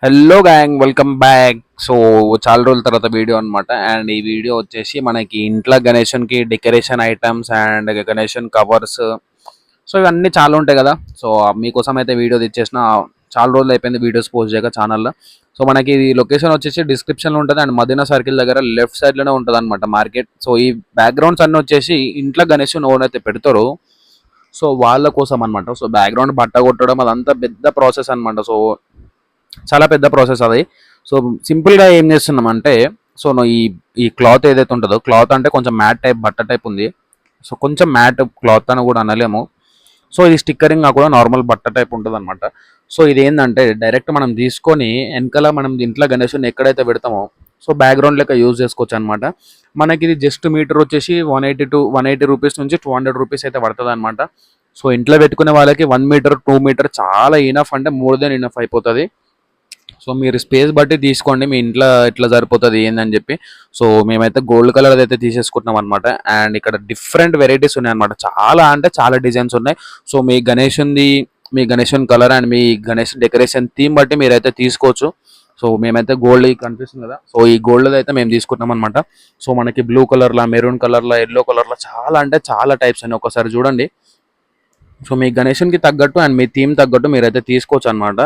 Hello gang, welcome back. So చాలా రోజుల తర్వాత వీడియో అనమాట. అండ్ ఈ వీడియో వచ్చేసి మనకి ఇంట్లో గణేషన్కి డెకరేషన్ ఐటమ్స్ అండ్ గణేషన్ కవర్స్, సో ఇవన్నీ చాలా ఉంటాయి కదా. సో మీకోసం అయితే వీడియో తెచ్చేసిన. చాలా రోజులు అయిపోయింది వీడియోస్ పోస్ట్ చేయక ఛానల్లో. సో మనకి ఈ లొకేషన్ వచ్చేసి డిస్క్రిప్షన్లో ఉంటుంది అండ్ మదీనా సర్కిల్ దగ్గర లెఫ్ట్ సైడ్లోనే ఉంటుంది అనమాట మార్కెట్. సో ఈ బ్యాక్గ్రౌండ్స్ అన్నీ వచ్చేసి ఇంట్లో గణేషన్ ఎవరైతే పెడతారో సో వాళ్ళ కోసం అనమాట. సో బ్యాక్గ్రౌండ్ బట్ట కొట్టడం అదంతా పెద్ద ప్రాసెస్ అనమాట. సో చాలా పెద్ద ప్రాసెస్ అది. సో సింపుల్గా ఏం చేస్తున్నామంటే, సో ఈ ఈ క్లాత్ ఏదైతే ఉంటుందో, క్లాత్ అంటే కొంచెం మ్యాట్ టైప్ బట్ట టైప్ ఉంది. సో కొంచెం మ్యాట్ క్లాత్ అని కూడా అనలేము. సో ఇది స్టిక్కరింగ్ కూడా నార్మల్ బట్ట టైప్ ఉంటుంది అనమాట. సో ఇది ఏంటంటే డైరెక్ట్ మనం తీసుకొని వెనకాల మనం ఇంట్లో గణేషుని ఎక్కడైతే పెడతామో సో బ్యాక్గ్రౌండ్ లెక్క యూజ్ చేసుకోవచ్చు అనమాట. మనకి ఇది జస్ట్ మీటర్ వచ్చేసి 180 రూపీస్ నుంచి 200 రూపీస్ అయితే పడుతుంది అనమాట. సో ఇంట్లో పెట్టుకునే వాళ్ళకి 1 మీటర్ 2 మీటర్ చాలా ఇనఫ్, అంటే మోర్ దెన్ ఇనఫ్ అయిపోతుంది. సో మీరు స్పేస్ బట్టి తీసుకోండి, మీ ఇంట్లో ఎట్లా సరిపోతుంది ఏందని చెప్పి. సో మేమైతే గోల్డ్ కలర్ అయితే తీసేసుకుంటున్నాం అనమాట. అండ్ ఇక్కడ డిఫరెంట్ వెరైటీస్ ఉన్నాయి అనమాట. చాలా అంటే చాలా డిజైన్స్ ఉన్నాయి. సో మీ గణేషన్ కలర్ అండ్ మీ గణేష్ డెకరేషన్ థీమ్ బట్టి మీరైతే తీసుకోవచ్చు. సో మేమైతే గోల్డ్ కనిపిస్తుంది కదా, సో ఈ గోల్డ్ అయితే మేము తీసుకుంటాం అనమాట. సో మనకి బ్లూ కలర్లా, మెరూన్ కలర్లా, ఎల్లో కలర్లో చాలా అంటే చాలా టైప్స్ ఉన్నాయి. ఒకసారి చూడండి. సో మీ గణేషన్కి తగ్గట్టు అండ్ మీ థీమ్ తగ్గట్టు మీరైతే తీసుకోవచ్చు అనమాట.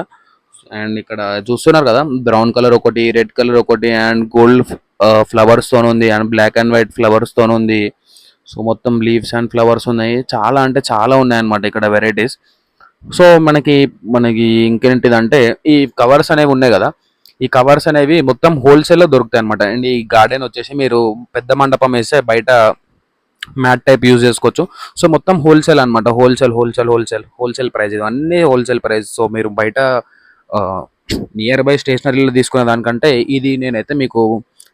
అండ్ ఇక్కడ చూస్తున్నారు కదా, బ్రౌన్ కలర్ ఒకటి, రెడ్ కలర్ ఒకటి, అండ్ గోల్డ్ ఫ్లవర్స్ తో ఉంది, and black and white flowers తో ఉంది. సో మొత్తం లీవ్స్ అండ్ ఫ్లవర్స్ ఉన్నాయి. చాలా అంటే చాలా ఉన్నాయి అనమాట ఇక్కడ వెరైటీస్. సో మనకి మనకి ఇంకేంటిదంటే ఈ కవర్స్ అనేవి ఉన్నాయి కదా, ఈ కవర్స్ అనేవి మొత్తం హోల్సేల్లో దొరుకుతాయి అనమాట. అండ్ ఈ గార్డెన్ వచ్చేసి మీరు పెద్ద మండపం వేస్తే బయట మ్యాట్ టైప్ యూజ్ చేసుకోవచ్చు. సో మొత్తం హోల్సేల్ అనమాట. హోల్సేల్ ప్రైస్, ఇది అన్ని హోల్సేల్ ప్రైస్. సో మీరు బయట నియర్ బై స్టేషనరీలో తీసుకునే దానికంటే ఇది నేనైతే మీకు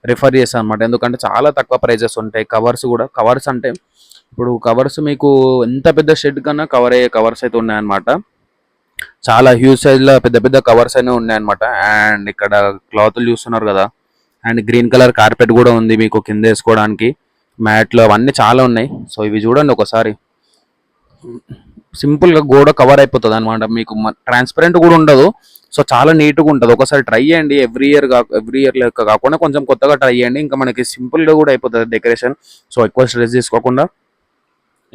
రిఫర్ చేస్తాను అనమాట. ఎందుకంటే చాలా తక్కువ ప్రైజెస్ ఉంటాయి. కవర్స్ కూడా, కవర్స్ అంటే ఇప్పుడు కవర్స్ మీకు ఎంత పెద్ద షెడ్ కన్నా కవర్ అయ్యే కవర్స్ అయితే ఉన్నాయన్నమాట. చాలా హ్యూజ్ సైజ్లో పెద్ద పెద్ద కవర్స్ అనేవి ఉన్నాయన్నమాట. అండ్ ఇక్కడ క్లాత్లు చూస్తున్నారు కదా, అండ్ గ్రీన్ కలర్ కార్పెట్ కూడా ఉంది మీకు కింద వేసుకోవడానికి. మ్యాట్లు అవన్నీ చాలా ఉన్నాయి. సో ఇవి చూడండి ఒకసారి. సింపుల్గా గోడ కవర్ అయిపోతుంది అనమాట. మీకు ట్రాన్స్పరెంట్ కూడా ఉండదు. సో చాలా నీట్గా ఉంటుంది. ఒకసారి ట్రై చేయండి. ఎవ్రీ ఇయర్ లెక్క కాకుండా కొంచెం కొత్తగా ట్రై చేయండి. ఇంకా మనకి సింపుల్గా కూడా అయిపోతుంది డెకరేషన్. సో ఎక్కువ స్ట్రెస్ తీసుకోకుండా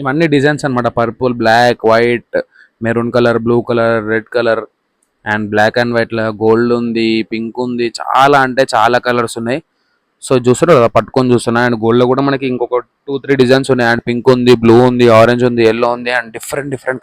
ఇవన్నీ డిజైన్స్ అనమాట. Purple, black, white, maroon colour, blue colour, red colour, and black and వైట్లో గోల్డ్ ఉంది, పింక్ ఉంది. చాలా అంటే చాలా కలర్స్ ఉన్నాయి. సో చూస్తున్నారు కదా, పట్టుకొని చూస్తున్నా. అండ్ గోల్డ్లో కూడా మనకి ఇంకొక 2-3 డిజైన్స్ ఉన్నాయి. అండ్ పింక్ ఉంది, బ్లూ ఉంది, ఆరెంజ్ ఉంది, ఎల్లో ఉంది, అండ్ డిఫరెంట్